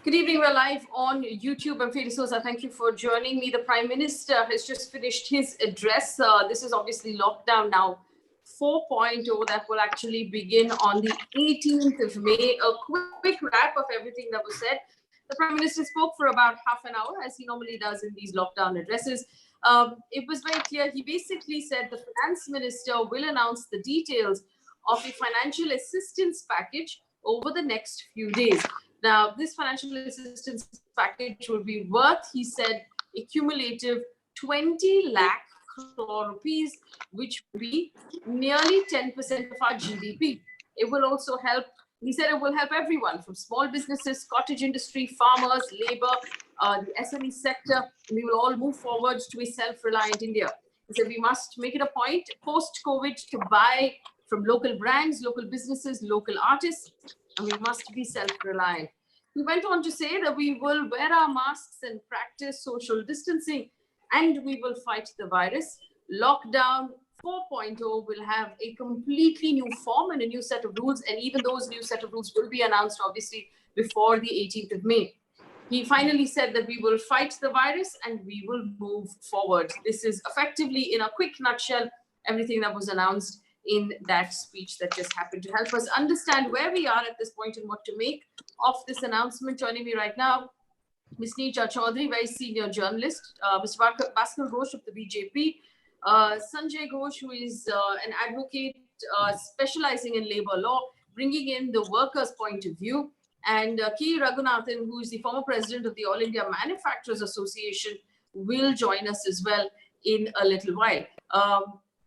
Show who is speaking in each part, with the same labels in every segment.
Speaker 1: Good evening. We're live on YouTube. I'm Faye. Thank you for joining me. The Prime Minister has just finished his address. This is obviously lockdown now 4.0 that will actually begin on the 18th of May. A quick wrap of everything that was said. The Prime Minister spoke for about half an hour, as he normally does in these lockdown addresses. It was very clear. He basically said the Finance Minister will announce the details of the financial assistance package over the next few days. Now, this financial assistance package will be worth, he said, a cumulative 20 lakh crore rupees, which will be nearly 10% of our GDP. It will also help, he said it will help everyone from small businesses, cottage industry, farmers, labor, the SME sector. We will all move forward to a self-reliant India. He said we must make it a point post-COVID to buy from local brands, local businesses, local artists, and we must be self-reliant. He went on to say that we will wear our masks and practice social distancing, and we will fight the virus. Lockdown 4.0 will have a completely new form and a new set of rules, and even those new set of rules will be announced, obviously, before the 18th of May. He finally said that we will fight the virus and we will move forward. This is effectively, in a quick nutshell, everything that was announced in that speech that just happened. To help us understand where we are at this point and what to make of this announcement, joining me right now, Ms. Neerja Chowdhury, very senior journalist, Mr. Bhaskar Ghosh of the BJP, Sanjoy Ghosh, who is an advocate specializing in labor law, bringing in the workers' point of view, and Raghunathan, who is the former president of the All India Manufacturers Association, will join us as well in a little while.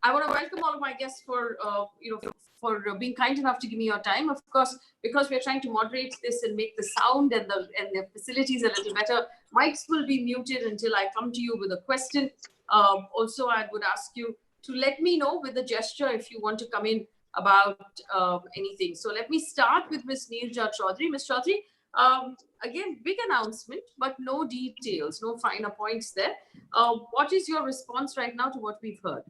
Speaker 1: I want to welcome all of my guests for being kind enough to give me your time. Of course, because we're trying to moderate this and make the sound and the facilities a little better, mics will be muted until I come to you with a question. Also, I would ask you to let me know with a gesture if you want to come in about anything. So let me start with Ms. Neerja Chowdhury. Ms. Chowdhury, again, big announcement, but no details, no finer points there. What is your response right now to what we've heard?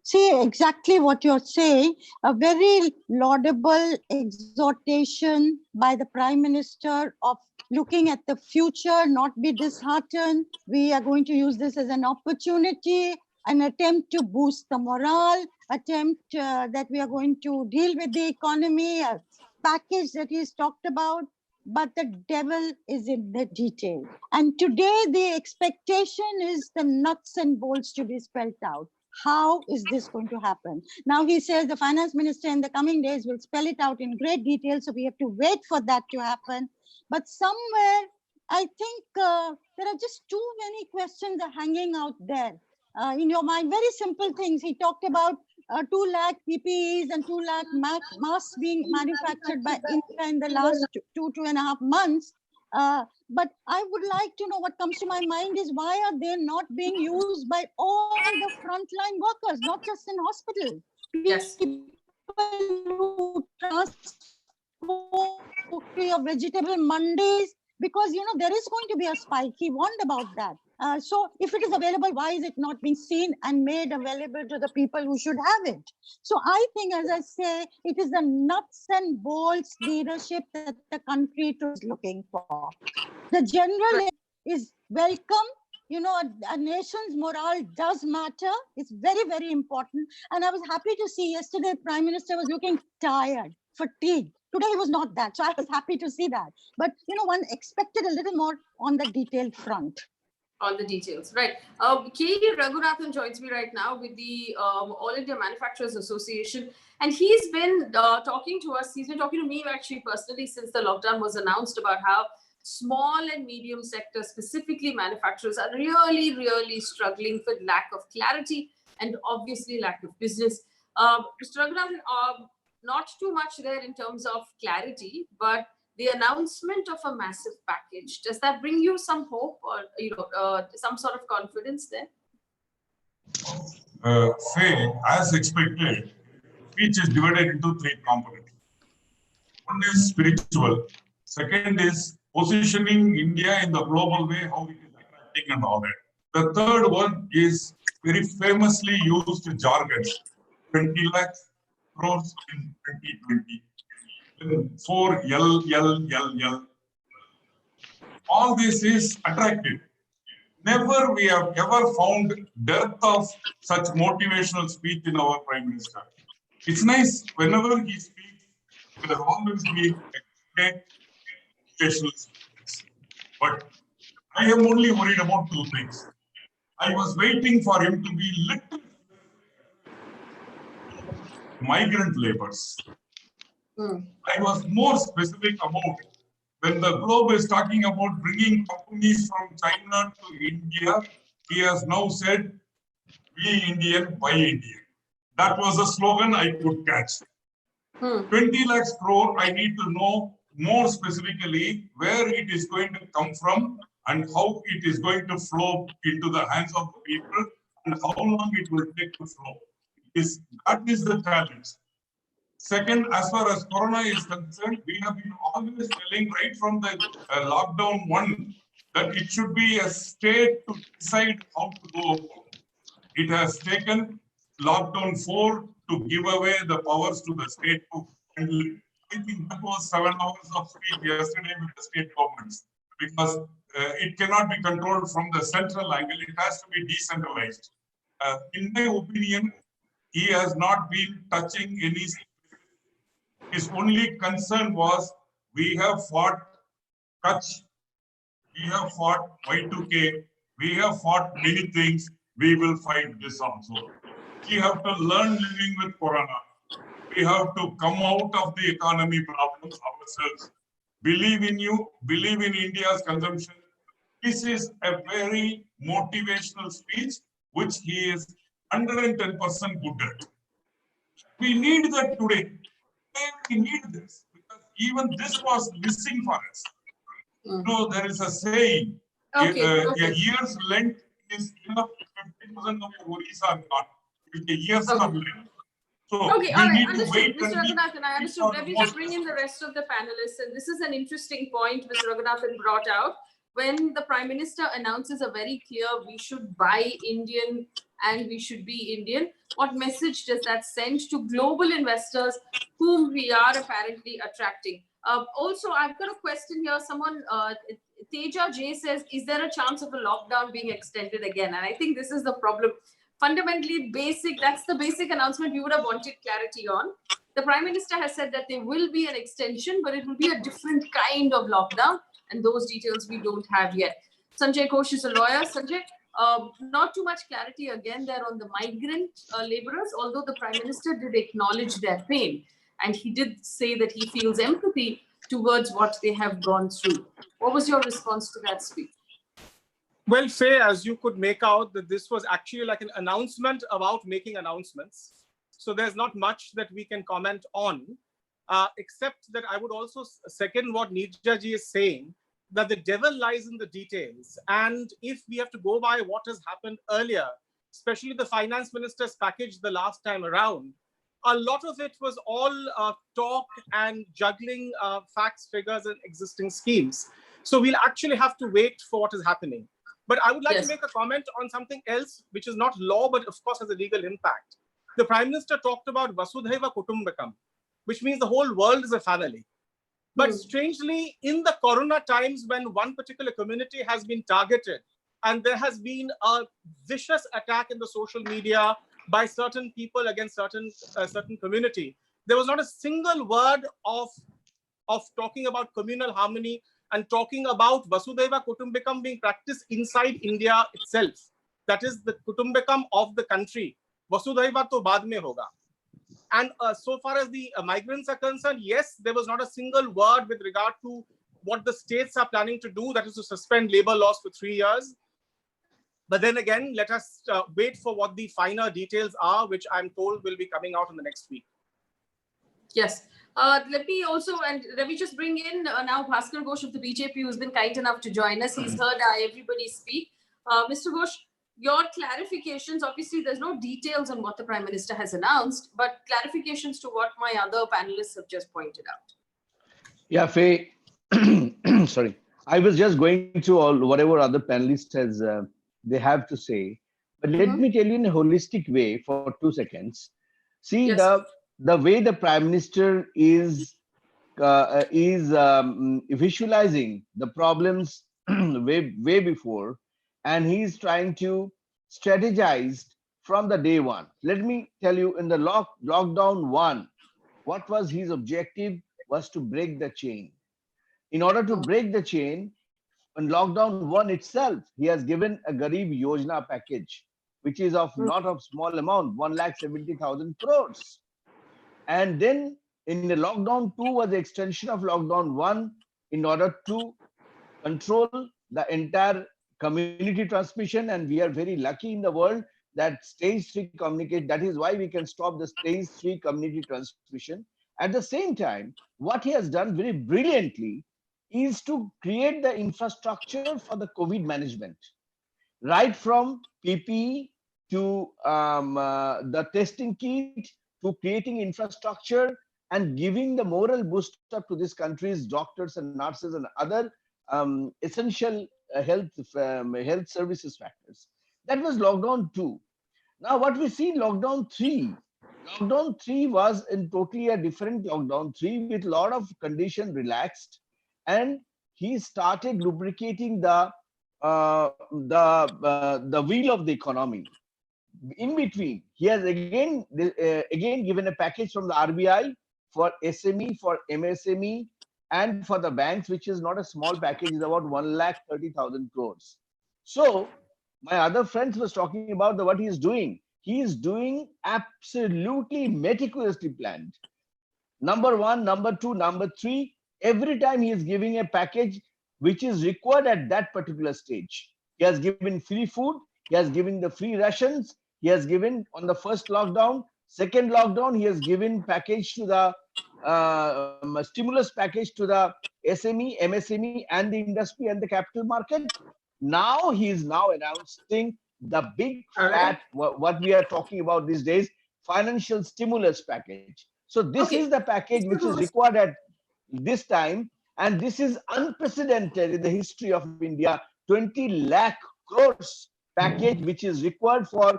Speaker 2: See, exactly what you're saying, a very laudable exhortation by the Prime Minister of looking at the future, not be disheartened. We are going to use this as an opportunity, an attempt to boost the morale, attempt that we are going to deal with the economy, a package that he's talked about. But the devil is in the detail. And today the expectation is the nuts and bolts to be spelled out. How is this going to happen? Now he says the finance minister in the coming days will spell it out in great detail. So we have to wait for that to happen. But somewhere, I think there are just too many questions are hanging out there. In your mind, very simple things. He talked about 2 lakh PPEs and 2 lakh masks being manufactured by India in the last 2.5 months. But I would like to know, what comes to my mind is, why are they not being used by all the frontline workers, not just in hospitals?
Speaker 1: Yes.
Speaker 2: People who transport your vegetable Mondays, because there is going to be a spike. He warned about that. So if it is available, why is it not being seen and made available to the people who should have it? So I think, as I say, it is the nuts and bolts leadership that the country is looking for. The general is welcome. A nation's morale does matter. It's very, very important. And I was happy to see yesterday, Prime Minister was looking tired, fatigued. Today he was not that. So I was happy to see that. But, one expected a little more on the detailed front.
Speaker 1: On the details, right. Raghunathan joins me right now with the All India Manufacturers Association, and he's been talking to us. He's been talking to me actually personally since the lockdown was announced, about how small and medium sector, specifically manufacturers, are really, really struggling with lack of clarity and obviously lack of business. Mr. Raghunathan, not too much there in terms of clarity, but the announcement of a massive package, does that bring you some hope or some sort of confidence there?
Speaker 3: Faye, as expected, speech is divided into 3 components. One is spiritual, second is positioning India in the global way, how it is attracting and all that. The third one is very famously used jargon, 20 lakh crores in 2020. 4 L. All this is attractive. Never we have ever found dearth of such motivational speech in our Prime Minister. It's nice whenever he speaks, there has always been a great motivational speech. But I am only worried about two things. I was waiting for him to be little migrant laborers. I was more specific about when the globe is talking about bringing companies from China to India, he has now said, be Indian, buy Indian. That was a slogan I could catch. 20 lakhs crore, I need to know more specifically where it is going to come from and how it is going to flow into the hands of the people and how long it will take to flow. That is the challenge. Second, as far as Corona is concerned, we have been always telling right from the lockdown one that it should be a state to decide how to go about. It has taken lockdown 4 to give away the powers to the state to handle it. I think that was 7 hours of speech yesterday with the state governments because it cannot be controlled from the central angle. It has to be decentralized. In my opinion, he has not been touching any. His only concern was we have fought Kutch, we have fought Y2K, we have fought many things, we will fight this also. We have to learn living with Corona. We have to come out of the economy problems ourselves. Believe in you, believe in India's consumption. This is a very motivational speech, which he is 110% good at. We need that today. We need this because even this was missing for us. So there is a saying, a year's length is enough. 50% of your worries are gone. If the years are length. So
Speaker 1: okay, all right, understood.
Speaker 3: Mr.
Speaker 1: Raghunathan, I understood. Let me just bring in the rest of the panelists. And this is an interesting point Mr. Raghunathan brought out. When the Prime Minister announces a very clear, we should buy Indian and we should be Indian, what message does that send to global investors whom we are apparently attracting? Also, I've got a question here. Someone, Teja J says, is there a chance of a lockdown being extended again? And I think this is the problem. Fundamentally basic, that's the basic announcement we would have wanted clarity on. The Prime Minister has said that there will be an extension, but it will be a different kind of lockdown. And those details we don't have yet. Sanjoy Ghosh is a lawyer. Sanjoy, not too much clarity again there on the migrant laborers, although the Prime Minister did acknowledge their pain. And he did say that he feels empathy towards what they have gone through. What was your response to that speech?
Speaker 4: Well, Faye, as you could make out, that this was actually like an announcement about making announcements. So there's not much that we can comment on, except that I would also second what Neerja ji is saying, that the devil lies in the details. And if we have to go by what has happened earlier, especially the finance minister's package the last time around, a lot of it was all talk and juggling facts, figures, and existing schemes. So we'll actually have to wait for what is happening. But I would like to make a comment on something else, which is not law, but of course has a legal impact. The Prime Minister talked about Vasudhaiva Kutumbakam, which means the whole world is a family. But strangely, in the Corona times, when one particular community has been targeted, and there has been a vicious attack in the social media by certain people against certain community, there was not a single word of talking about communal harmony and talking about Vasudhaiva Kutumbakam being practiced inside India itself. That is the Kutumbakam of the country. Vasudhaiva to baad mein hoga. And so far as the migrants are concerned, yes, there was not a single word with regard to what the states are planning to do, that is to suspend labor laws for 3 years. But then again, let us wait for what the finer details are, which I'm told will be coming out in the next week.
Speaker 1: Yes. Let me just bring in now Bhaskar Ghosh of the BJP, who's been kind enough to join us. He's heard everybody speak. Mr. Ghosh, your clarifications, obviously there's no details on what the Prime Minister has announced, but clarifications to what my other panelists have just pointed out.
Speaker 5: Yeah, Faye, sorry. I was just going through all whatever other panelists has they have to say, but let me tell you in a holistic way for 2 seconds. See, the way the Prime Minister is visualizing the problems way before, and he's trying to strategize from the day one. Let me tell you, in the lockdown one, what was his objective? Was to break the chain. In order to break the chain, in lockdown one itself, he has given a Garib Yojana package, which is of not of small amount, 1,70,000 crores. And then in the lockdown two was the extension of lockdown one in order to control the entire community transmission. And we are very lucky in the world that stage 3 communicate. That is why we can stop the stage 3 community transmission. At the same time, what he has done very brilliantly is to create the infrastructure for the COVID management, right from PPE to the testing kit to creating infrastructure and giving the moral boost up to this country's doctors and nurses and other essential health services factors. That was lockdown 2. Now what we see in lockdown 3 was in totally a different lockdown 3 with a lot of condition relaxed, and he started lubricating the wheel of the economy. In between, he has again given a package from the RBI for SME, for MSME, and for the banks, which is not a small package, is about 1,30,000 crores. So my other friends was talking about what he is doing. He is doing absolutely meticulously planned. Number 1, number 2, number 3. Every time he is giving a package which is required at that particular stage. He has given free food. He has given the free rations. He has given on the first lockdown. Second lockdown, he has given package to the stimulus package to the SME, MSME, and the industry and the capital market. Now he is now announcing the big fat, what we are talking about these days, financial stimulus package. So this is the package which is required at this time, and this is unprecedented in the history of India. 20 lakh crores package which is required for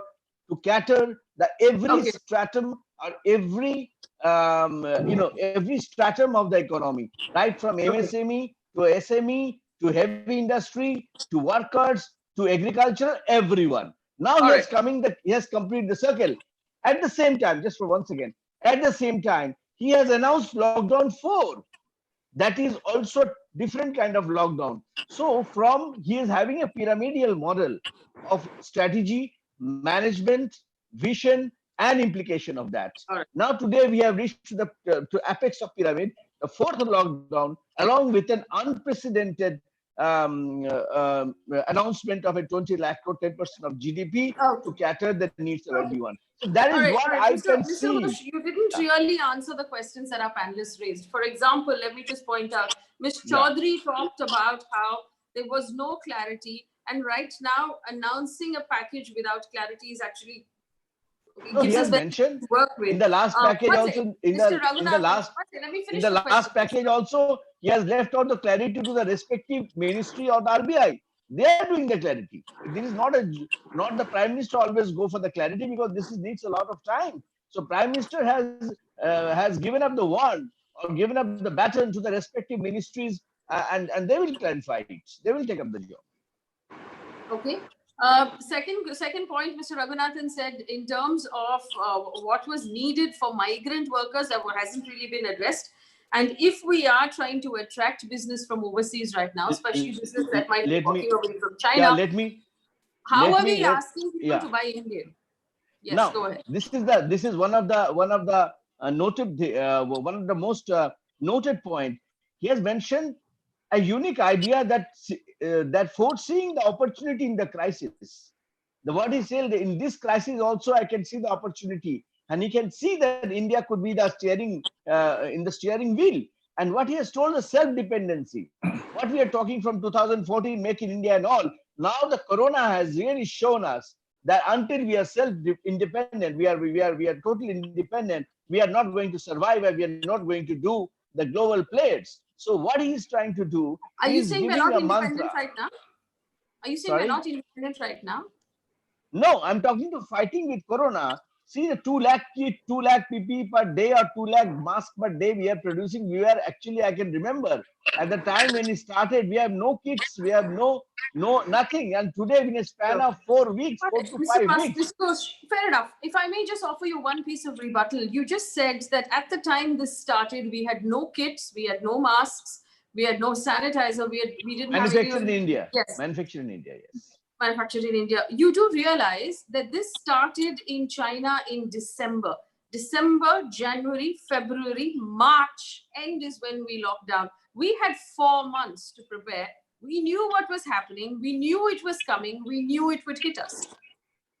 Speaker 5: to cater the every stratum or every every stratum of the economy, right from MSME to SME to heavy industry to workers to agriculture, everyone. Now he has completed the circle. At the same time, just for once again, at the same time, he has announced lockdown 4. That is also different kind of lockdown. So he is having a pyramidal model of strategy, management, vision, and implication of that. Now today we have reached to the apex of pyramid, the 4th lockdown, along with an unprecedented announcement of a 20 lakh crore, 10% of GDP to cater the needs of everyone. So that is what I can see.
Speaker 1: Mr. Ghosh, you didn't really answer the questions that our panelists raised. For example, let me just point out, Ms. Chowdhury talked about how there was no clarity, and right now announcing a package without clarity is actually
Speaker 5: he has mentioned in the last package also in the last package also he has left out the clarity to the respective ministry or the RBI. They are doing the clarity. This is not the Prime Minister always go for the clarity, because this needs a lot of time. So Prime Minister has given up the wand or given up the baton to the respective ministries, and they will clarify it. They will take up the job.
Speaker 1: Okay. Second point, Mr. Raghunathan said in terms of what was needed for migrant workers that hasn't really been addressed. And if we are trying to attract business from overseas right now, especially business that might be walking away from China, how are we asking people to buy Indian? Yes,
Speaker 5: now,
Speaker 1: go ahead.
Speaker 5: This is one of the noted one of the most noted point. He has mentioned a unique idea that foreseeing the opportunity in the crisis. The word he said, in this crisis also I can see the opportunity, and he can see that India could be the steering in the steering wheel. And what he has told us, self-dependency. What we are talking from 2014, Make in India and all. Now the Corona has really shown us that until we are self-independent, we are totally independent, we are not going to survive, and we are not going to do the global players. So what he is trying to do,
Speaker 1: are you saying we're not independent right now? Are you saying we're not independent right now?
Speaker 5: No, I'm talking to fighting with Corona. See the 2 lakh kit, 2 lakh PP per day or 2 lakh masks per day we are producing. We are actually, I can remember at the time when it started, we have no kits, we have no nothing. And today in a span of 4 weeks, 4 to
Speaker 1: Mr.
Speaker 5: 5 weeks.
Speaker 1: Ghosh, fair enough. If I may just offer you one piece of rebuttal, you just said that at the time this started, we had no kits, we had no masks, we had no sanitizer, we didn't have
Speaker 5: Manufactured in India.
Speaker 1: Yes.
Speaker 5: Manufactured in India, yes.
Speaker 1: Manufactured in India. You do realize that this started in China in December. December, January, February, March end is when we locked down. We had 4 months to prepare. We knew what was happening. We knew it was coming. We knew it would hit us.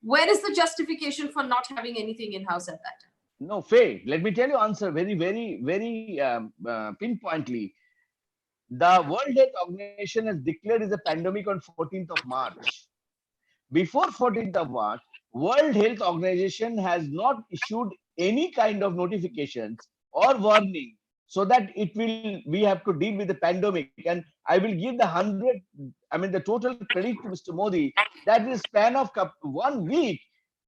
Speaker 1: Where is the justification for not having anything in-house at that time?
Speaker 5: No, Faye, let me tell you answer very pinpointly. The World Health Organization has declared is a pandemic on 14th of March. Before 14th of March, World Health Organization has not issued any kind of notifications or warning so that we have to deal with the pandemic. And I will give the total credit to Mr. Modi. That is span of 1 week,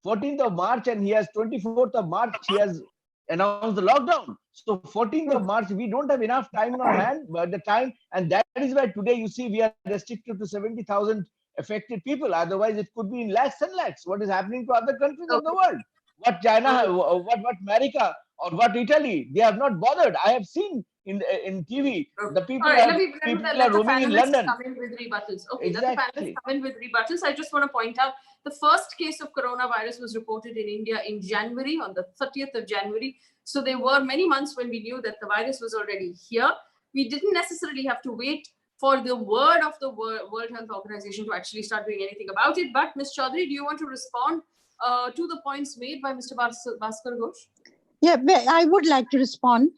Speaker 5: 14th of March, and he has 24th of March, he has announced the lockdown. So 14th of March, we don't have enough time in our hand, but the time, and that is why today you see we are restricted to 70,000 affected people. Otherwise, it could be in lakhs and lakhs. What is happening to other countries of the world? What China, what America, or what Italy? They have not bothered. I have seen in TV the people are roaming in London.
Speaker 1: Come in with rebuttals. Okay,
Speaker 5: exactly.
Speaker 1: Let the panelists come in with rebuttals. I just want to point out the first case of coronavirus was reported in India in January, on the 30th of January. So there were many months when we knew that the virus was already here. We didn't necessarily have to wait for the word of the World Health Organization to actually start doing anything about it. But Ms. Chowdhury, do you want to respond to the points made by Mr. Bhaskar Ghosh?
Speaker 2: Yeah, I would like to respond.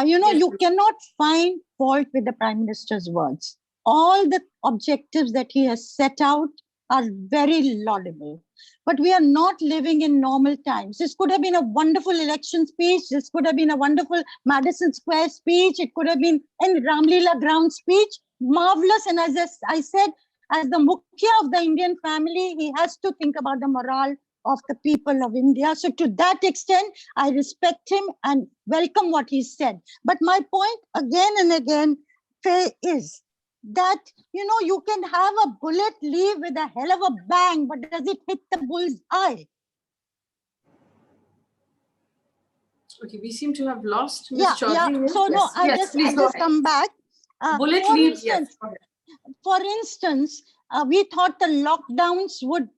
Speaker 2: You cannot find fault with the Prime Minister's words. All the objectives that he has set out are very laudable. But we are not living in normal times. This could have been a wonderful election speech. This could have been a wonderful Madison Square speech. It could have been in Ramlila ground speech. Marvelous. And as I said, as the Mukhya of the Indian family, he has to think about the morale of the people of India. So to that extent, I respect him and welcome what he said. But my point again and again, Faye, is that, you can have a bullet leave with a hell of a bang, but does it hit the bull's eye?
Speaker 1: Okay, we seem to have lost Ms. Chowdhury.
Speaker 2: Yeah. So no, I just come back.
Speaker 1: Bullet leave, yes.
Speaker 2: For instance, we thought the lockdowns would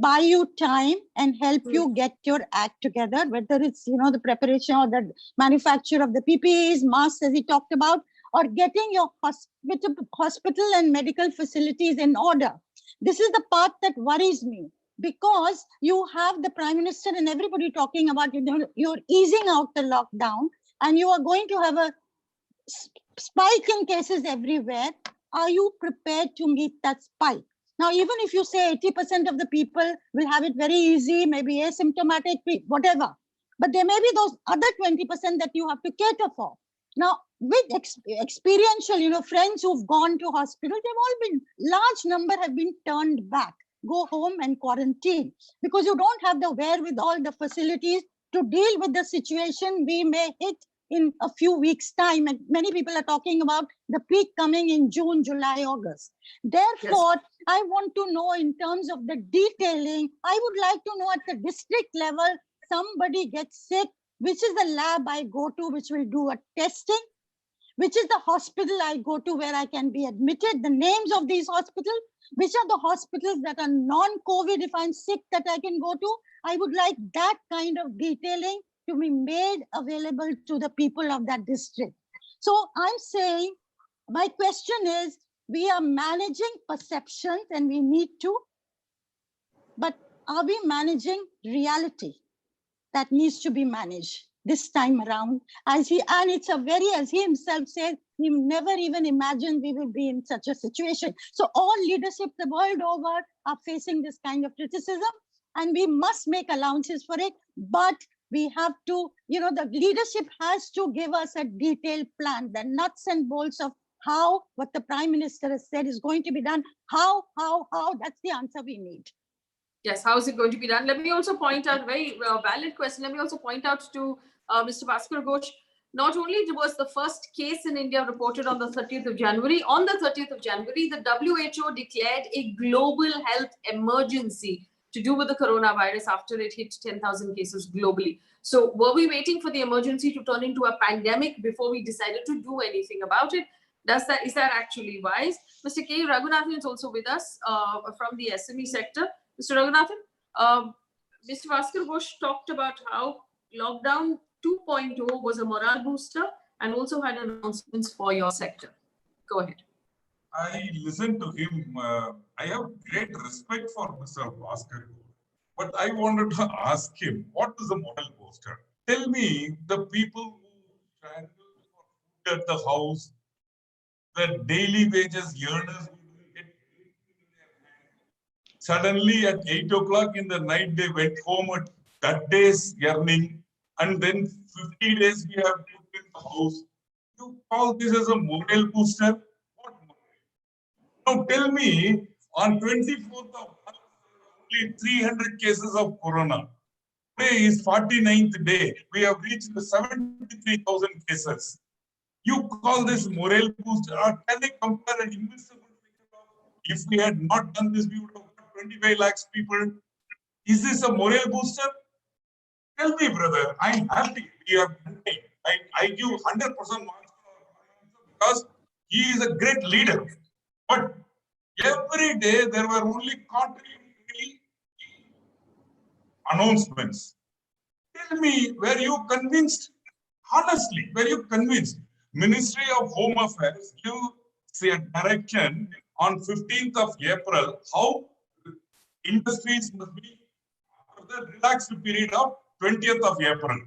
Speaker 2: buy you time and help you get your act together, whether it's, the preparation or the manufacture of the PPEs, masks, as he talked about, or getting your hospital and medical facilities in order. This is the part that worries me, because you have the Prime Minister and everybody talking about, you're easing out the lockdown and you are going to have a spike in cases everywhere. Are you prepared to meet that spike? Now, even if you say 80% of the people will have it very easy, maybe asymptomatic, whatever, but there may be those other 20% that you have to cater for. Now, with experiential, friends who've gone to hospital, large number have been turned back, go home and quarantine, because you don't have the wherewithal, the facilities to deal with the situation we may hit in a few weeks' time. And many people are talking about the peak coming in June, July, August. Therefore, I want to know in terms of the detailing, I would like to know at the district level, somebody gets sick, which is the lab I go to, which will do a testing, which is the hospital I go to where I can be admitted, the names of these hospitals, which are the hospitals that are non-COVID, if I'm sick, that I can go to. I would like that kind of detailing to be made available to the people of that district. So I'm saying, my question is, we are managing perceptions and we need to, but are we managing reality that needs to be managed this time around? And it's as he himself said, he never even imagined we will be in such a situation. So all leadership the world over are facing this kind of criticism, and we must make allowances for it. But we have to, the leadership has to give us a detailed plan, the nuts and bolts of how what the Prime Minister has said is going to be done. How, that's the answer we need.
Speaker 1: Yes, how is it going to be done? Let me also point out, very valid question. Let me also point out to Mr. Bhaskar Ghosh, not only was the first case in India reported on the 30th of January, on the 30th of January, the WHO declared a global health emergency to do with the coronavirus after it hit 10,000 cases globally. So were we waiting for the emergency to turn into a pandemic before we decided to do anything about it? Is that actually wise? Mr. K. Raghunathan is also with us from the SME sector. Mr. Raghunathan, Mr. Bhaskar Ghosh talked about how lockdown 2.0 was a morale booster and also had announcements for your sector. Go ahead.
Speaker 3: I listened to him. I have great respect for Mr. Bhaskar Ghosh, but I wanted to ask him, what is a morale booster? Tell me, the people who struggle for food at the house, the daily wages earners who get suddenly at 8 o'clock in the night, they went home at that day's earning, and then 50 days we have put in the house. You call this as a morale booster? What morale? Now tell me, on 24th of March, only 300 cases of corona. Today is 49th day. We have reached 73,000 cases. You call this morale booster, or can they compare an invisible figure of, if we had not done this, we would have got 25 lakhs people. Is this a morale booster? Tell me, brother, I'm happy. We are content. I give 100% marks because he is a great leader. But every day there were only contradictory announcements. Tell me, were you convinced? Honestly, were you convinced? Ministry of Home Affairs gives a direction on 15th of April how industries must be after the relaxed period of 20th of April.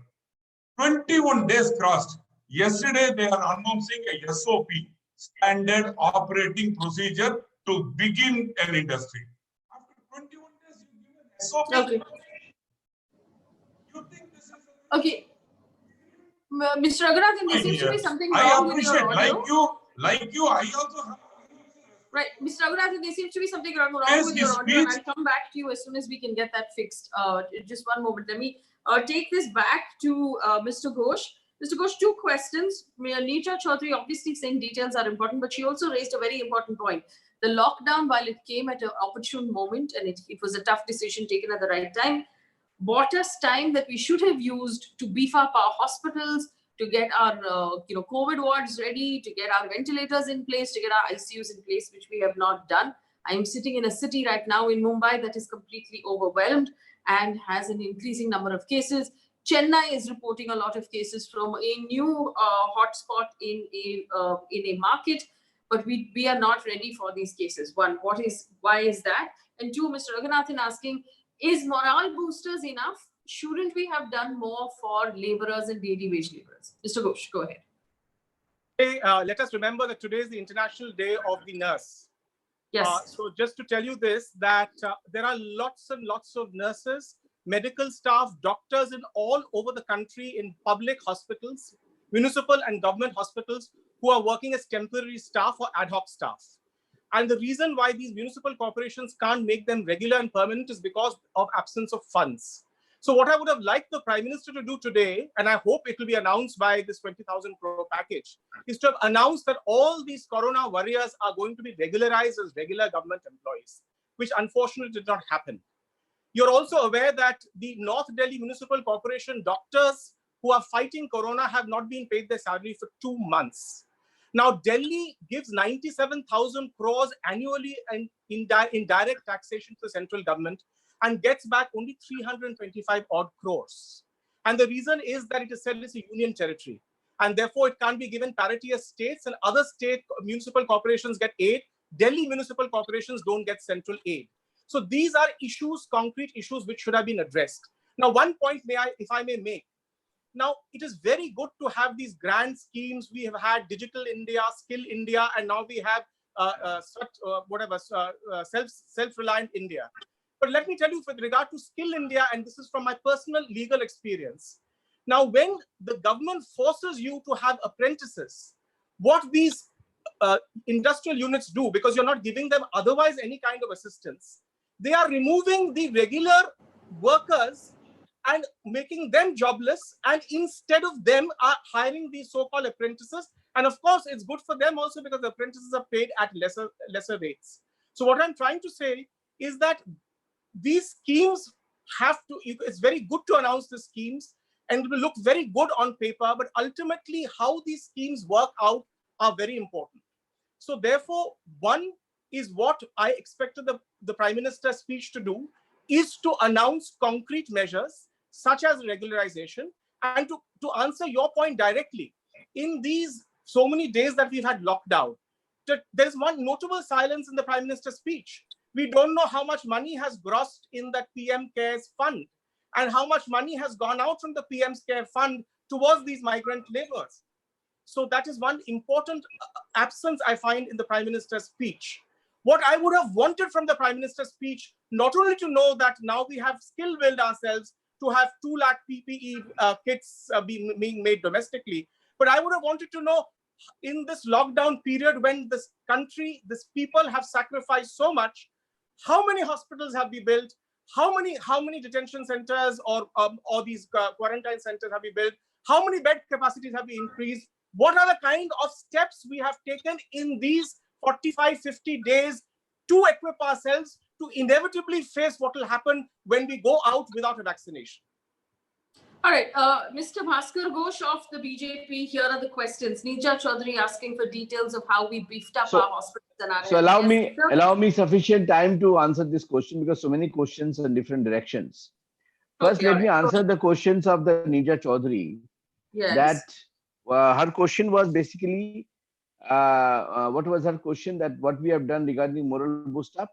Speaker 3: 21 days crossed. Yesterday, they are announcing a SOP, Standard Operating Procedure, to begin an industry. After 21 days, you give an SOP.
Speaker 1: Okay.
Speaker 3: You think this is
Speaker 1: Okay. Mr. Raghunathan, there seems to be something wrong with your audio.
Speaker 3: like you, I also have.
Speaker 1: Right, Mr. Raghunathan, there seems to be something wrong
Speaker 3: Yes,
Speaker 1: with your
Speaker 3: his
Speaker 1: audio, and
Speaker 3: speech-
Speaker 1: I'll come back to you as soon as we can get that fixed. Just one moment. Let me take this back to Mr. Ghosh. Mr. Ghosh, two questions. Neerja Chowdhury obviously saying details are important, but she also raised a very important point. The lockdown, while it came at an opportune moment and it was a tough decision taken at the right time, bought us time that we should have used to beef up our hospitals, to get our COVID wards ready, to get our ventilators in place, to get our ICUs in place, which we have not done. I'm sitting in a city right now in Mumbai that is completely overwhelmed and has an increasing number of cases. Chennai is reporting a lot of cases from a new hotspot in a market, but we are not ready for these cases. One, why is that? And two, Mr. Raghunathan asking, is morale boosters enough? Shouldn't we have done more for laborers and daily wage laborers? Mr. Ghosh, go ahead.
Speaker 4: Hey, let us remember that today is the International Day of the Nurse.
Speaker 1: Yes.
Speaker 4: So just to tell you this, that there are lots and lots of nurses, medical staff, doctors in all over the country in public hospitals, municipal and government hospitals who are working as temporary staff or ad hoc staff. And the reason why these municipal corporations can't make them regular and permanent is because of absence of funds. So what I would have liked the Prime Minister to do today, and I hope it will be announced by this 20,000 crore package, is to have announced that all these corona warriors are going to be regularized as regular government employees, which unfortunately did not happen. You're also aware that the North Delhi Municipal Corporation doctors who are fighting corona have not been paid their salary for 2 months. Now, Delhi gives 97,000 crores annually in direct taxation to the central government and gets back only 325 odd crores. And the reason is that it is said it's a union territory. And therefore, it can't be given parity as states, and other state municipal corporations get aid. Delhi municipal corporations don't get central aid. So these are issues, concrete issues, which should have been addressed. Now, one point if I may make. Now, it is very good to have these grand schemes. We have had Digital India, Skill India, and now we have self-reliant India. But let me tell you, with regard to Skill India, and this is from my personal legal experience. Now, when the government forces you to have apprentices, what these industrial units do, because you're not giving them otherwise any kind of assistance, They are removing the regular workers and making them jobless, and instead of them are hiring these so-called apprentices. And of course, it's good for them also because the apprentices are paid at lesser rates. So what I'm trying to say is that these schemes have to, it's very good to announce the schemes and it will look very good on paper, but ultimately how these schemes work out are very important. So therefore, one is what I expected the Prime Minister's speech to do, is to announce concrete measures such as regularization. And to answer your point directly, in these so many days that we've had lockdown, there's one notable silence in the Prime Minister's speech. We don't know how much money has grossed in that PM Cares fund and how much money has gone out from the PM Care fund towards these migrant laborers. So that is one important absence I find in the Prime Minister's speech. What I would have wanted from the Prime Minister's speech, not only to know that now we have skill-built ourselves to have 2 lakh PPE kits being made domestically, but I would have wanted to know in this lockdown period when this country, this people have sacrificed so much, how many hospitals have we built? How many detention centers or these quarantine centers have we built? How many bed capacities have we increased? What are the kind of steps we have taken in these 45, 50 days to equip ourselves to inevitably face what will happen when we go out without a vaccination?
Speaker 1: All right, Mr. Bhaskar Ghosh of the BJP, here are the questions. Neerja Chowdhury asking for details of how we beefed up our hospitals and our
Speaker 5: So allow me sufficient time to answer this question because so many questions in different directions. First, let me answer the questions of the Neerja Chowdhury.
Speaker 1: Yes.
Speaker 5: That her question was basically, what was her question, that what we have done regarding moral boost up?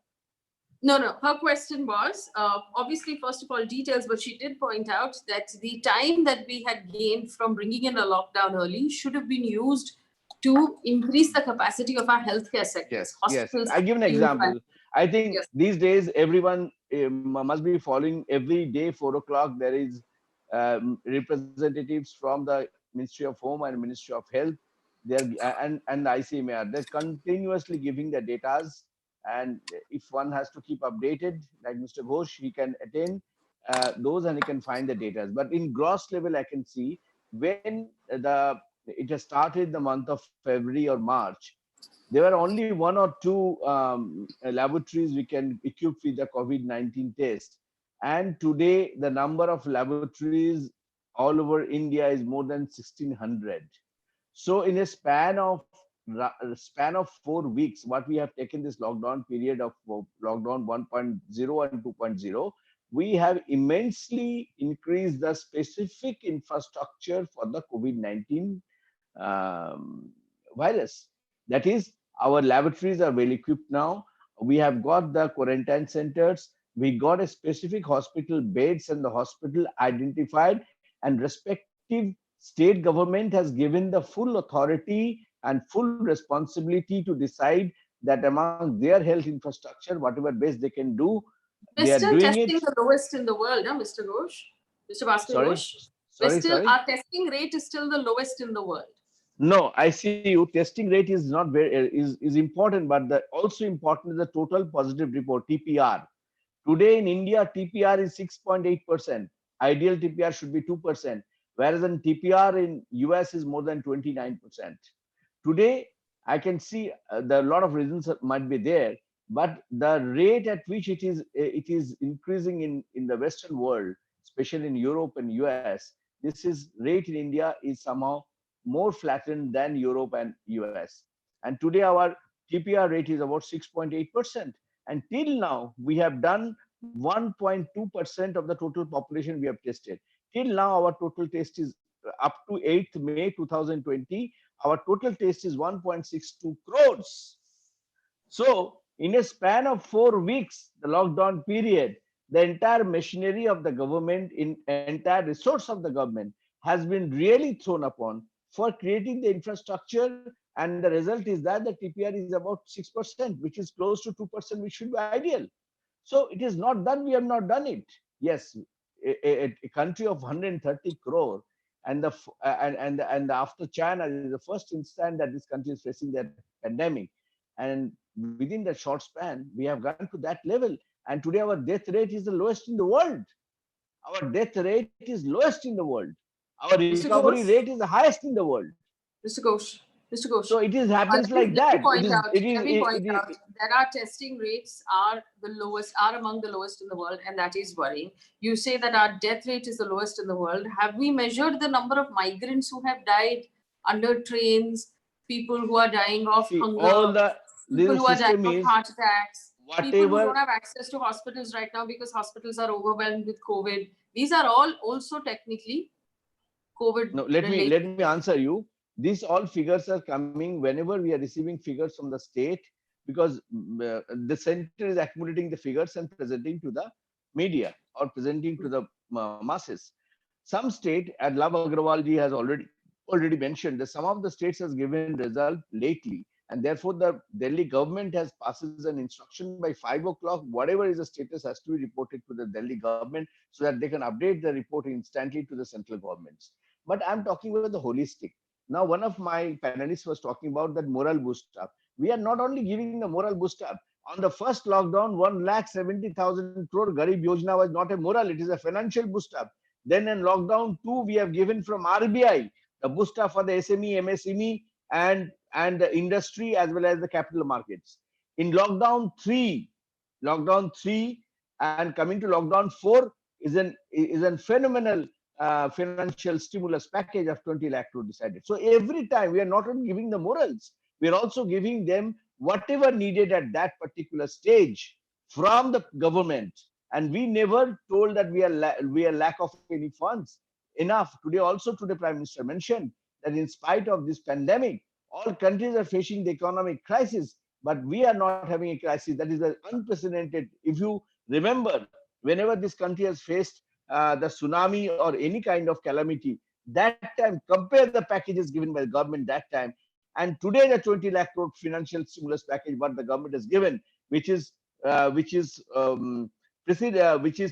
Speaker 1: No. Her question was, obviously, first of all, details, but she did point out that the time that we had gained from bringing in a lockdown early should have been used to increase the capacity of our healthcare sectors.
Speaker 5: Yes. I give an example. I think these days, everyone must be following every day, 4 o'clock, there is representatives from the Ministry of Home and Ministry of Health, and the ICMR. They're continuously giving the data. And if one has to keep updated, like Mr. Ghosh, he can attain those and he can find the data. But in gross level, I can see when it has started the month of February or March, there were only 1 or 2 laboratories we can equip with the COVID-19 test. And today, the number of laboratories all over India is more than 1,600. So in a span of 4 weeks, what we have taken this lockdown period of lockdown 1.0 and 2.0, we have immensely increased the specific infrastructure for the COVID-19 virus. That is, our laboratories are well equipped now. We have got the quarantine centers. We got a specific hospital beds and the hospital identified, and respective state government has given the full authority and full responsibility to decide that among their health infrastructure, whatever best they can do, they are doing
Speaker 1: testing
Speaker 5: it.
Speaker 1: The lowest in the world, huh, Mr. Ghosh? Mr. Bhaskar Ghosh?
Speaker 5: Sorry.
Speaker 1: Our testing rate is still the lowest in the world.
Speaker 5: No, I see you. Testing rate is not very is important, but also important is the total positive report, TPR. Today in India, TPR is 6.8%. Ideal TPR should be 2%, whereas in TPR in US is more than 29%. Today, I can see a lot of reasons that might be there, but the rate at which it is increasing in the Western world, especially in Europe and US, this is rate in India is somehow more flattened than Europe and US. And today our TPR rate is about 6.8%. And till now, we have done 1.2% of the total population we have tested. Till now, our total test is up to 8th May 2020. Our total test is 1.62 crores. So in a span of 4 weeks, the lockdown period, the entire machinery of the government, entire resource of the government has been really thrown upon for creating the infrastructure. And the result is that the TPR is about 6%, which is close to 2%, which should be ideal. So it is not done. We have not done it. Yes, a country of 130 crore, and after China is the first instance that this country is facing that pandemic, and within the short span we have gone to that level. And today our death rate is the lowest in the world. Our death rate is lowest in the world. Our
Speaker 1: Mr.
Speaker 5: recovery
Speaker 1: Ghosh,
Speaker 5: rate is the highest in the world.
Speaker 1: Mr. Ghosh, Mr. Ghosh.
Speaker 5: So it is happens
Speaker 1: Let me,
Speaker 5: like
Speaker 1: let me
Speaker 5: that.
Speaker 1: point
Speaker 5: It is,
Speaker 1: out,
Speaker 5: it is,
Speaker 1: let me point
Speaker 5: it is,
Speaker 1: out that our testing rates are the lowest, are among the lowest in the world, and that is worrying. You say that our death rate is the lowest in the world. Have we measured the number of migrants who have died under trains, people who are dying of
Speaker 5: see,
Speaker 1: hunger,
Speaker 5: all the
Speaker 1: people who are dying
Speaker 5: system
Speaker 1: of
Speaker 5: is
Speaker 1: heart attacks, people who
Speaker 5: whatever.
Speaker 1: don't have access to hospitals right now because hospitals are overwhelmed with COVID? These are all also technically COVID
Speaker 5: No, let
Speaker 1: related.
Speaker 5: me answer you. These all figures are coming whenever we are receiving figures from the state, because the center is accumulating the figures and presenting to the media or presenting to the masses. Some state, and Love Agrawal ji has already mentioned that some of the states has given result lately, and therefore the Delhi government has passes an instruction by 5 o'clock. Whatever is the status has to be reported to the Delhi government so that they can update the report instantly to the central governments. But I'm talking about the holistic. Now, one of my panelists was talking about that moral boost up. We are not only giving the moral boost up. On the first lockdown, 1,70,000 crore Garib Yojana was not a moral, it is a financial boost up. Then in lockdown 2, we have given from RBI the boost up for the SME, MSME, and the industry as well as the capital markets. In lockdown 3, and coming to lockdown 4 is an phenomenal financial stimulus package of 20 lakh crore decided. So every time we are not only giving the morals, we are also giving them whatever needed at that particular stage from the government. And we never told that we are lack of any funds enough. Today Prime Minister mentioned that in spite of this pandemic, all countries are facing the economic crisis, but we are not having a crisis. That is unprecedented. If you remember, whenever this country has faced the tsunami or any kind of calamity, that time compare the packages given by the government that time, and today the 20 lakh crore financial stimulus package what the government has given, which is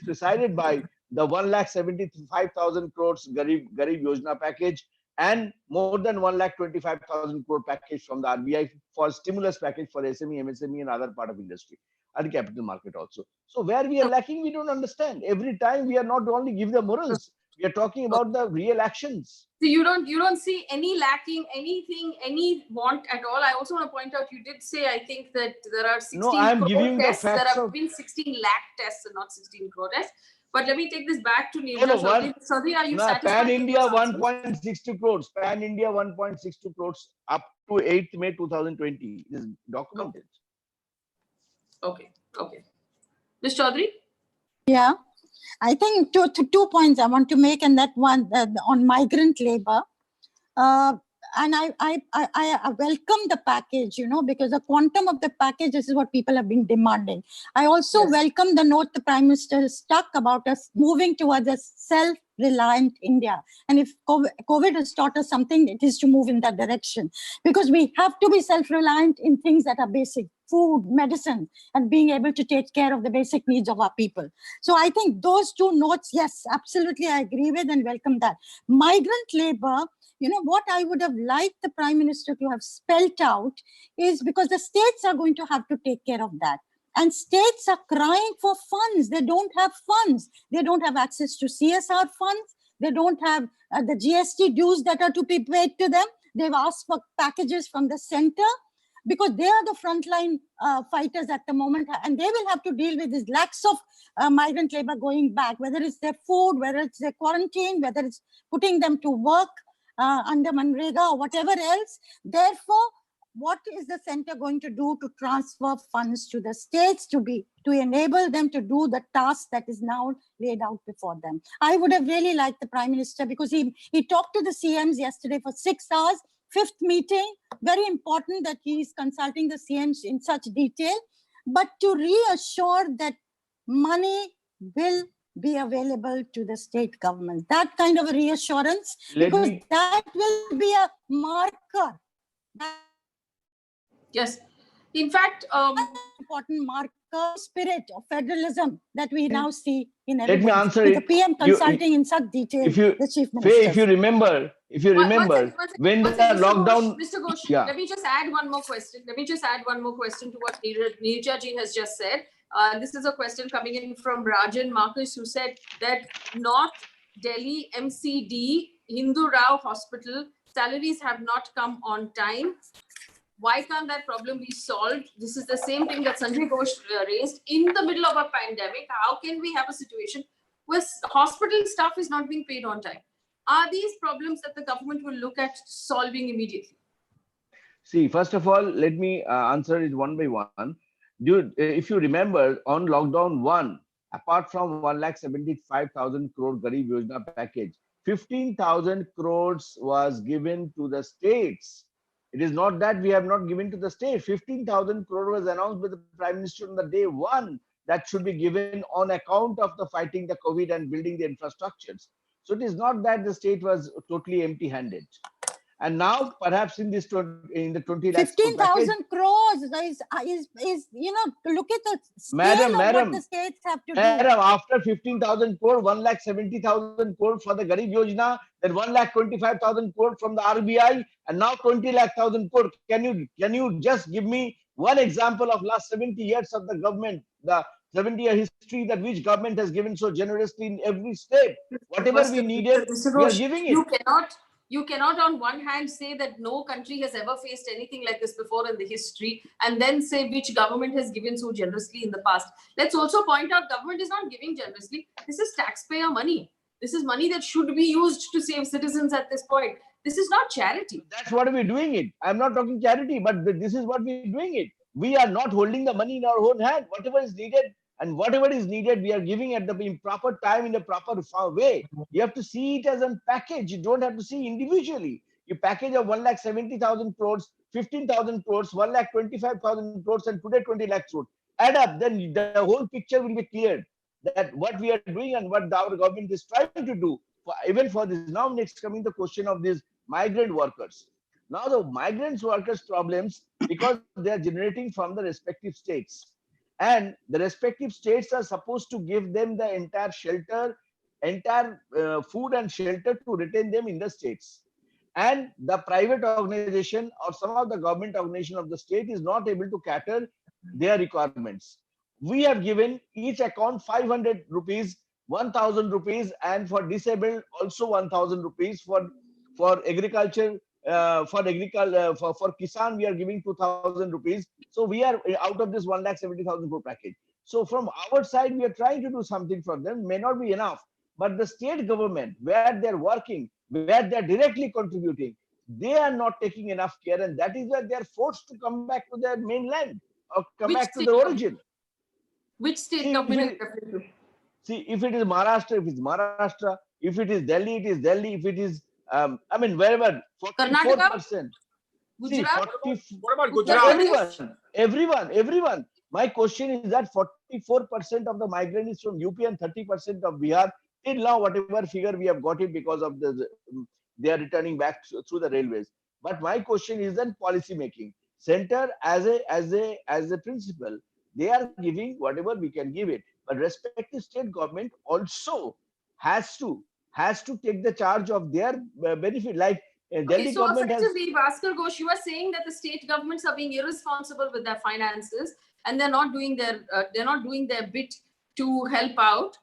Speaker 5: presided by the 1,75,000 crores Garib Yojana package, and more than 1,25,000 crore package from the RBI for stimulus package for SME, MSME, and other part of industry and capital market also. So where we are lacking, we don't understand. Every time we are not only give the morals, we are talking about the real actions.
Speaker 1: So you don't see any lacking, anything, any want at all. I also want to point out, you did say, I think that there are 16
Speaker 5: No, I am
Speaker 1: crore
Speaker 5: giving the
Speaker 1: tests. There
Speaker 5: facts
Speaker 1: have
Speaker 5: of
Speaker 1: been 16 lakh tests and not 16 crore tests. But let me take this back to Neerja.
Speaker 5: no, one.
Speaker 1: Chowdhury, are you
Speaker 5: No,
Speaker 1: satisfied
Speaker 5: Pan
Speaker 1: with
Speaker 5: India
Speaker 1: those answers?
Speaker 5: 1.62 crores. Pan India 1.62 crores up to 8th May 2020 is documented.
Speaker 1: Okay. Ms. Chowdhury?
Speaker 2: Yeah, I think two points I want to make, and that one on migrant labor. And I welcome the package, because the quantum of the package is what people have been demanding. I also welcome the note the Prime Minister has stuck about us moving towards a self-reliant India. And if COVID has taught us something, it is to move in that direction, because we have to be self-reliant in things that are basic: food, medicine, and being able to take care of the basic needs of our people. So I think those two notes, yes, absolutely, I agree with and welcome that. Migrant labor, what I would have liked the Prime Minister to have spelled out is, because the states are going to have to take care of that. And states are crying for funds. They don't have funds. They don't have access to CSR funds. They don't have the GST dues that are to be paid to them. They've asked for packages from the center, because they are the frontline fighters at the moment, and they will have to deal with these lakhs of migrant labor going back, whether it's their food, whether it's their quarantine, whether it's putting them to work under Manrega or whatever else. Therefore, what is the center going to do to transfer funds to the states to enable them to do the task that is now laid out before them? I would have really liked the Prime Minister, because he talked to the CMs yesterday for 6 hours, 5th meeting. Very important that he is consulting the CMs in such detail, but to reassure that money will be available to the state governments. That kind of a reassurance, that will be a marker.
Speaker 1: Yes. In fact,
Speaker 2: important marker spirit of federalism that we now see in
Speaker 5: Let me answer
Speaker 2: with
Speaker 5: it.
Speaker 2: the PM consulting in such detail the Chief Minister.
Speaker 5: Faye, if you remember, when the lockdown...
Speaker 1: Mr. Ghosh,
Speaker 5: yeah.
Speaker 1: let me just add one more question. To what Neerja ji has just said. This is a question coming in from Rajan Marcus, who said that North Delhi MCD Hindu Rao Hospital salaries have not come on time. Why can't that problem be solved? This is the same thing that Sanjoy Ghosh raised in the middle of a pandemic. How can we have a situation where hospital staff is not being paid on time? Are these problems that the government will look at solving immediately?
Speaker 5: See, first of all, let me answer it one by one. Dude, if you remember, on lockdown 1, apart from 1,75,000 crore Garib Yojana package, 15,000 crores was given to the states. It is not that we have not given to the state. 15,000 crore was announced by the Prime Minister on the day 1 that should be given on account of the fighting the COVID and building the infrastructures. So it is not that the state was totally empty-handed. And now, perhaps in this in the 20 lakhs
Speaker 2: 15,000 crores is look at the scale of what the states have to do.
Speaker 5: After 15,000 crore, 1,70,000 crore for the Garib Yojana, then 1,25,000 crore from the RBI, and now 20 lakh thousand crore. Can you just give me one example of last 70 years of the government, the 70-year history that which government has given so generously in every state? Whatever we needed, we are giving it.
Speaker 1: You cannot on one hand say that no country has ever faced anything like this before in the history and then say which government has given so generously in the past. Let's also point out government is not giving generously. This is taxpayer money. This is money that should be used to save citizens at this point. This is not charity.
Speaker 5: That's what we're doing it. I'm not talking charity, but this is what we're doing it. We are not holding the money in our own hand. Whatever is needed, and whatever is needed, we are giving at the proper time in a proper way. You have to see it as a package. You don't have to see individually. You package of 1,70,000 crores, 15,000 crores, 1,25,000 crores, and today 20 lakh crores. Add up, then the whole picture will be cleared. That what we are doing and what our government is trying to do, even for this. Now, next coming the question of these migrant workers. Now the migrant workers' problems, because they are generating from the respective states. And the respective states are supposed to give them the entire shelter, entire food and shelter to retain them in the states. And the private organization or some of the government organization of the state is not able to cater their requirements. We have given each account 500 rupees, 1,000 rupees, and for disabled also 1,000 rupees. For agriculture, for Kisan, we are giving 2,000 rupees. So we are out of this 1,70,000 crore package. So from our side, we are trying to do something for them. May not be enough, but the state government, where they're working, where they're directly contributing, they are not taking enough care, and that is why they are forced to come back to their mainland or come back to the origin.
Speaker 1: Which state government?
Speaker 5: See, if it is Maharashtra, if it's Maharashtra. If it is Delhi, it is Delhi. If it is wherever, 44%. See,
Speaker 4: what about Gujarat?
Speaker 5: Everyone. My question is that 44% of the migrant is from UP and 30% of Bihar. Till now, whatever figure we have got it because of they are returning back through the railways. But my question is then policy making. Center as a principle, they are giving whatever we can give it. But respective state government also has to take the charge of their benefit. Like Delhi
Speaker 1: so
Speaker 5: government
Speaker 1: effectively, Bhaskar Ghosh, you are saying that the state governments are being irresponsible with their finances and they're not doing their bit to help out.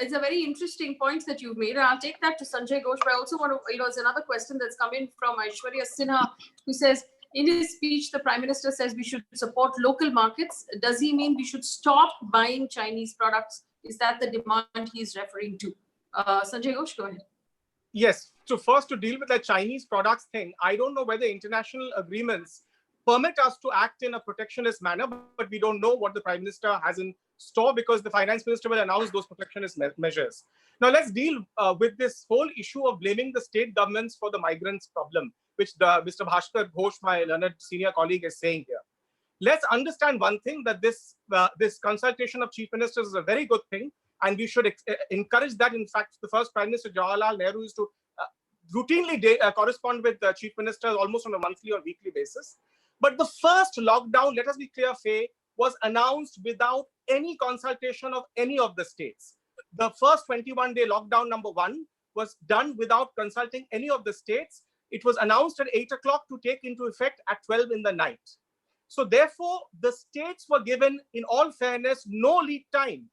Speaker 1: It's a very interesting point that you've made. I'll take that to Sanjoy Ghosh, but I also want to, it's another question that's come in from Aishwarya Sinha, who says, in his speech, the Prime Minister says we should support local markets. Does he mean we should stop buying Chinese products? Is that the demand he's referring to? Sanjoy Ghosh, go ahead.
Speaker 4: Yes. So first, to deal with the Chinese products thing, I don't know whether international agreements permit us to act in a protectionist manner, but we don't know what the Prime Minister has in store because the Finance Minister will announce those protectionist measures. Now, let's deal with this whole issue of blaming the state governments for the migrants problem, which Mr. Bhaskar Ghosh, my learned senior colleague, is saying here. Let's understand one thing, that this consultation of chief ministers is a very good thing, and we should encourage that. In fact, the first Prime Minister, Jawaharlal Nehru, used to routinely correspond with the chief ministers almost on a monthly or weekly basis. But the first lockdown, let us be clear, Faye, was announced without any consultation of any of the states. The first 21-day lockdown number 1 was done without consulting any of the states. It was announced at 8 o'clock to take into effect at 12 in the night. So therefore, the states were given, in all fairness, no lead time.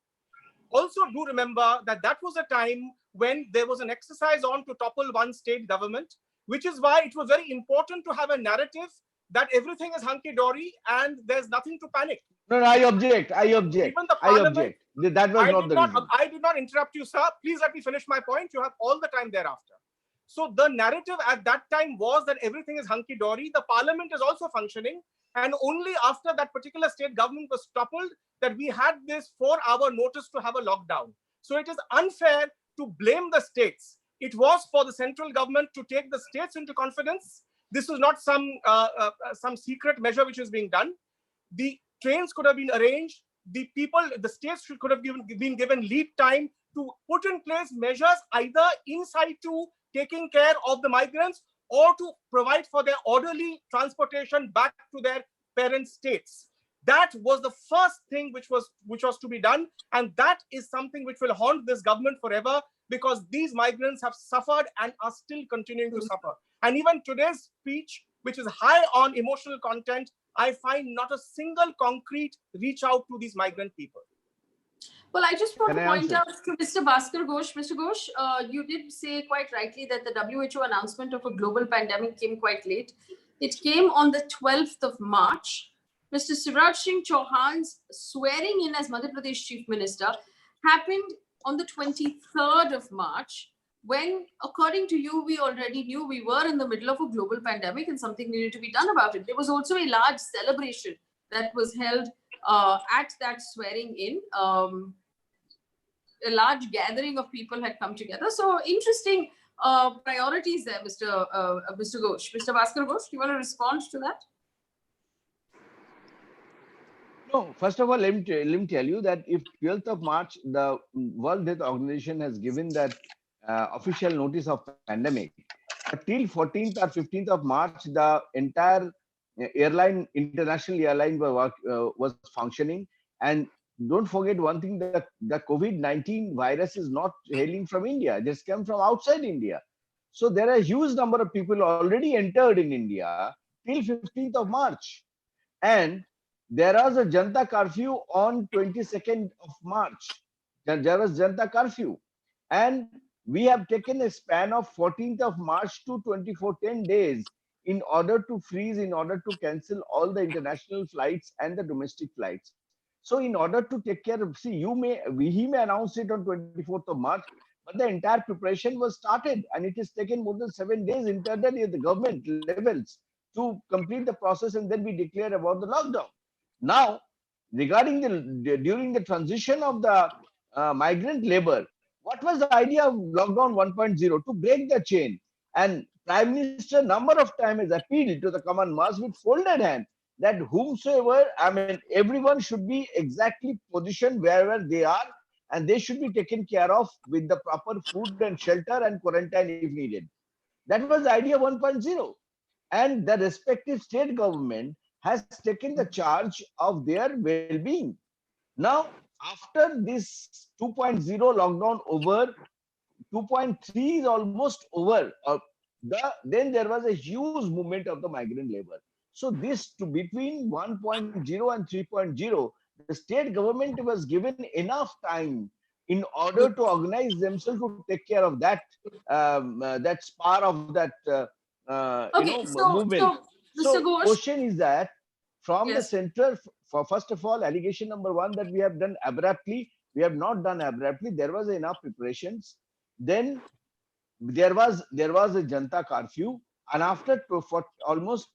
Speaker 4: Also do remember that that was a time when there was an exercise on to topple one state government, which is why it was very important to have a narrative that everything is hunky-dory and there's nothing to panic.
Speaker 5: No, I object. I object.
Speaker 4: Even the
Speaker 5: I
Speaker 4: parliament,
Speaker 5: object. That was not the reason.
Speaker 4: I did not interrupt you, sir. Please let me finish my point. You have all the time thereafter. So the narrative at that time was that everything is hunky-dory. The parliament is also functioning. And only after that particular state government was toppled that we had this 4-hour notice to have a lockdown. So it is unfair to blame the states. It was for the central government to take the states into confidence. This was not some secret measure which was being done. The trains could have been arranged. The states could have been given lead time to put in place measures either inside to taking care of the migrants or to provide for their orderly transportation back to their parent states. That was the first thing which was to be done. And that is something which will haunt this government forever, because these migrants have suffered and are still continuing to suffer. And even today's speech, which is high on emotional content, I find not a single concrete reach out to these migrant people.
Speaker 1: Well, I just want to point
Speaker 5: answer?
Speaker 1: out to Mr. Bhaskar Ghosh. Mr. Ghosh, you did say quite rightly that the WHO announcement of a global pandemic came quite late. It came on the 12th of March. Mr. Shivraj Singh Chauhan's swearing in as Madhya Pradesh Chief Minister happened on the 23rd of March, when, according to you, we already knew we were in the middle of a global pandemic and something needed to be done about it. There was also a large celebration that was held at that swearing in. A large gathering of people had come together. So interesting priorities there, Mr. Ghosh. Mr. Bhaskar Ghosh, do you want to respond to that?
Speaker 5: No, first of all, let me tell you that if 12th of March, the World Health Organization has given that official notice of pandemic, till 14th or 15th of March, the entire international airline was functioning. And don't forget one thing, that the COVID-19 virus is not hailing from India. It just came from outside India. So there are a huge number of people already entered in India till 15th of March. And there was a Janta curfew on 22nd of March. There was Janta curfew. And we have taken a span of 14th of March to 10 days in order to freeze, in order to cancel all the international flights and the domestic flights. So in order to take care of, see, he may announce it on 24th of March, but the entire preparation was started, and it has taken more than 7 days internally at the government levels to complete the process, and then we declare about the lockdown. Now, regarding during the transition of the migrant labor, what was the idea of lockdown 1.0? To break the chain. And Prime Minister number of times has appealed to the common mass with folded hand that whomsoever, everyone should be exactly positioned wherever they are, and they should be taken care of with the proper food and shelter and quarantine if needed. That was the idea 1.0. And the respective state government has taken the charge of their well-being. Now, after this 2.0 lockdown over, 2.3 is almost over. Then there was a huge movement of the migrant labor. So this between 1.0 and 3.0, the state government was given enough time in order to organize themselves to take care of that that spar of that movement.
Speaker 1: So, Mr. Ghosh,
Speaker 5: question is that from the
Speaker 1: yes,
Speaker 5: center, first of all, allegation number one, that we have done abruptly. We have not done abruptly. There was enough preparations. Then there was a Janta curfew, and after for almost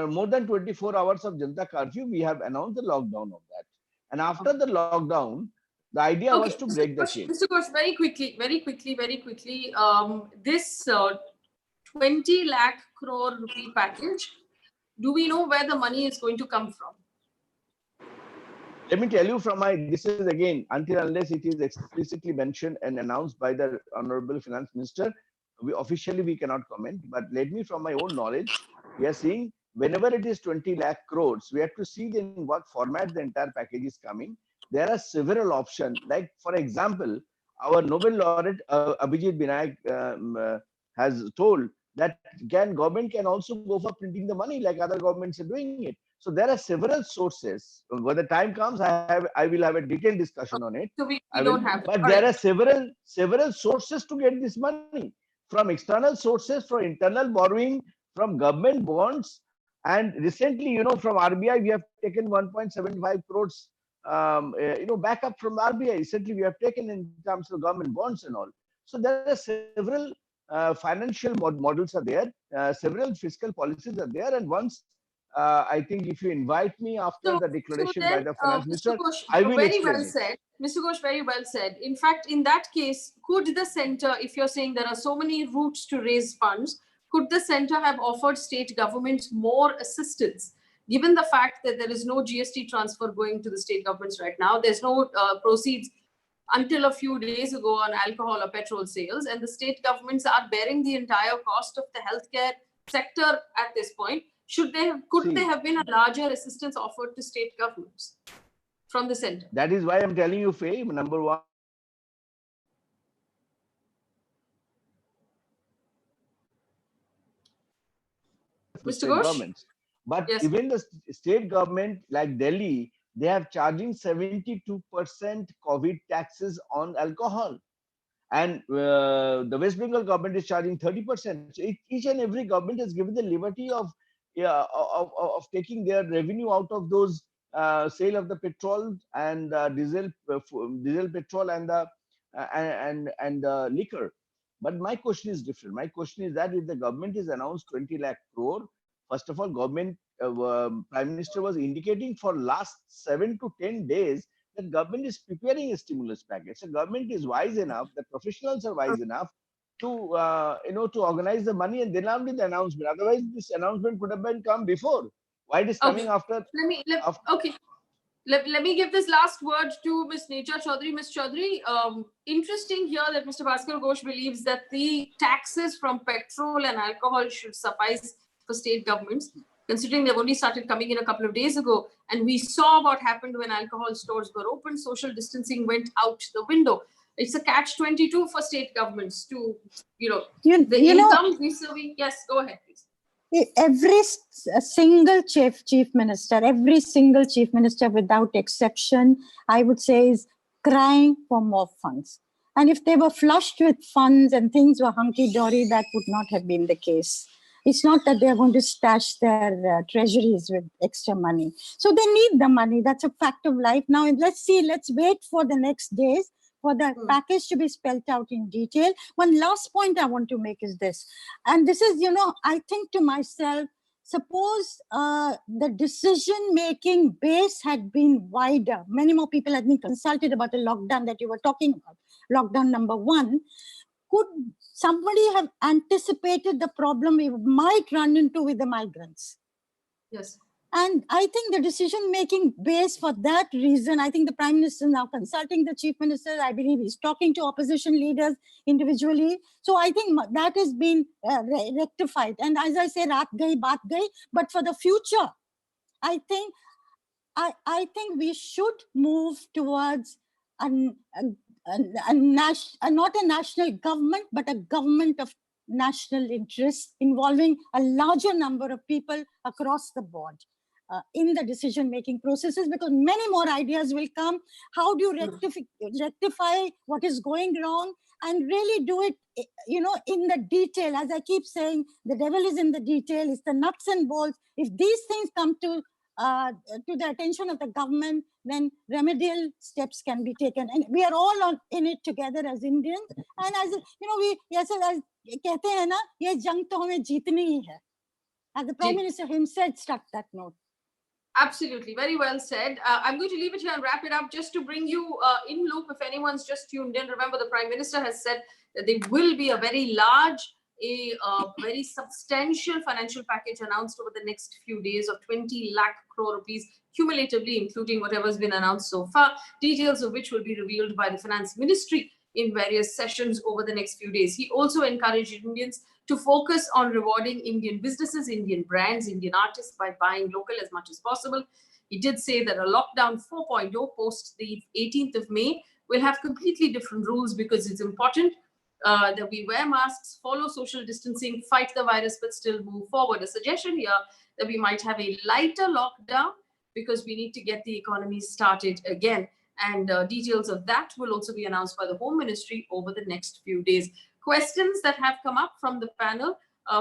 Speaker 5: more than 24 hours of Janta curfew, we have announced the lockdown of that. And after the lockdown, the idea was to break the chain.
Speaker 1: Mr. Ghosh, very quickly, this 20 lakh crore rupee package, do we know where the money is going to come from?
Speaker 5: Let me tell you this is again, until unless it is explicitly mentioned and announced by the Honorable Finance Minister, we cannot comment. But let me, from my own knowledge, we are seeing whenever it is 20 lakh crores, we have to see in what format the entire package is coming. There are several options. Like, for example, our Nobel laureate Abhijit Binayak has told that government can also go for printing the money like other governments are doing it. So there are several sources. When the time comes, I will have a detailed discussion on it.
Speaker 1: So we
Speaker 5: I will,
Speaker 1: don't have.
Speaker 5: but
Speaker 1: All
Speaker 5: there
Speaker 1: right.
Speaker 5: are several sources to get this money, from external sources, from internal borrowing, from government bonds, and recently, from RBI we have taken 1.75 crores, backup from RBI. Recently we have taken in terms of government bonds and all. So there are several financial models are there, several fiscal policies are there, and once I think if you invite me after the
Speaker 1: So
Speaker 5: declaration by
Speaker 1: then,
Speaker 5: the finance
Speaker 1: Mr.
Speaker 5: minister,
Speaker 1: Ghosh,
Speaker 5: I will
Speaker 1: very
Speaker 5: explain
Speaker 1: well
Speaker 5: it.
Speaker 1: said. Mr. Ghosh, very well said. In fact, in that case, could the center, if you're saying there are so many routes to raise funds, could the center have offered state governments more assistance? Given the fact that there is no GST transfer going to the state governments right now, there's no proceeds until a few days ago on alcohol or petrol sales, and the state governments are bearing the entire cost of the healthcare sector at this point. Could there have been a larger assistance offered to state governments from the center?
Speaker 5: That is why I'm telling you, Faye, number one.
Speaker 1: Mr.
Speaker 5: State
Speaker 1: Ghosh?
Speaker 5: governments. But
Speaker 1: Yes.
Speaker 5: even the state government like Delhi, they have charging 72% COVID taxes on alcohol. And the West Bengal government is charging 30%. So each and every government has given the liberty of taking their revenue out of those sale of the petrol and diesel petrol and the liquor. But my question is different. My question is that if the government is announced 20 lakh crore, first of all, government Prime Minister was indicating for last 7 to 10 days that government is preparing a stimulus package. So government is wise enough, the professionals are wise enough to to organize the money and then only the announcement. Otherwise, this announcement could have been come before. Why it is coming after?
Speaker 1: Let me give this last word to Ms. Neerja Chowdhury. Ms. Chowdhury, interesting here that Mr. Bhaskar Ghosh believes that the taxes from petrol and alcohol should suffice for state governments, considering they've only started coming in a couple of days ago. And we saw what happened when alcohol stores were open. Social distancing went out the window. It's a catch-22 for state governments to, income vis-a-vis. Yes, go ahead, please.
Speaker 2: Every single chief minister, every single chief minister without exception, I would say, is crying for more funds. And if they were flushed with funds and things were hunky-dory, that would not have been the case. It's not that they're going to stash their treasuries with extra money. So they need the money. That's a fact of life. Now, let's wait for the next days for the package to be spelled out in detail. One last point I want to make is this. And this is, I think to myself, suppose the decision-making base had been wider. Many more people had been consulted about the lockdown that you were talking about, lockdown number 1. Could somebody have anticipated the problem we might run into with the migrants?
Speaker 1: Yes.
Speaker 2: And I think the decision-making base for that reason, I think the Prime Minister is now consulting the Chief Minister. I believe he's talking to opposition leaders individually. So I think that has been rectified. And as I say, raat gayi, baat gayi. But for the future, I think we should move towards not a national government, but a government of national interest involving a larger number of people across the board in the decision-making processes, because many more ideas will come. How do you rectify what is going wrong and really do it, in the detail? As I keep saying, the devil is in the detail. It's the nuts and bolts. If these things come to the attention of the government, then remedial steps can be taken. And we are all in it together as Indians. And as कहते हैं ना, ये जंग तो हमें जीतनी ही है. As the Prime Minister himself struck that note.
Speaker 1: Absolutely. Very well said. I'm going to leave it here and wrap it up just to bring you in loop. If anyone's just tuned in, remember the Prime Minister has said that there will be a very large, very substantial financial package announced over the next few days of 20 lakh crore rupees cumulatively, including whatever's been announced so far, details of which will be revealed by the Finance Ministry in various sessions over the next few days. He also encouraged Indians to focus on rewarding Indian businesses, Indian brands, Indian artists by buying local as much as possible. He did say that a lockdown 4.0 post the 18th of May will have completely different rules, because it's important that we wear masks, follow social distancing, fight the virus, but still move forward. A suggestion here that we might have a lighter lockdown because we need to get the economy started again. And details of that will also be announced by the Home Ministry over the next few days. Questions that have come up from the panel,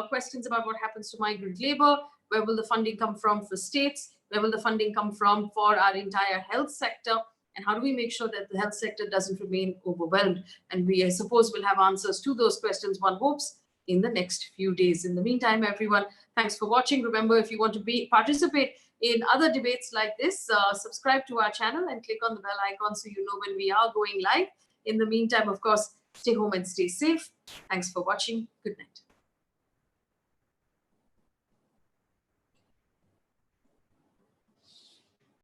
Speaker 1: questions about what happens to migrant labor, where will the funding come from for states, where will the funding come from for our entire health sector, and how do we make sure that the health sector doesn't remain overwhelmed? And we, I suppose, will have answers to those questions, one hopes, in the next few days. In the meantime, everyone, thanks for watching. Remember, if you want to participate in other debates like this, subscribe to our channel and click on the bell icon so you know when we are going live. In the meantime, of course, stay home and stay safe. Thanks for watching. Good night.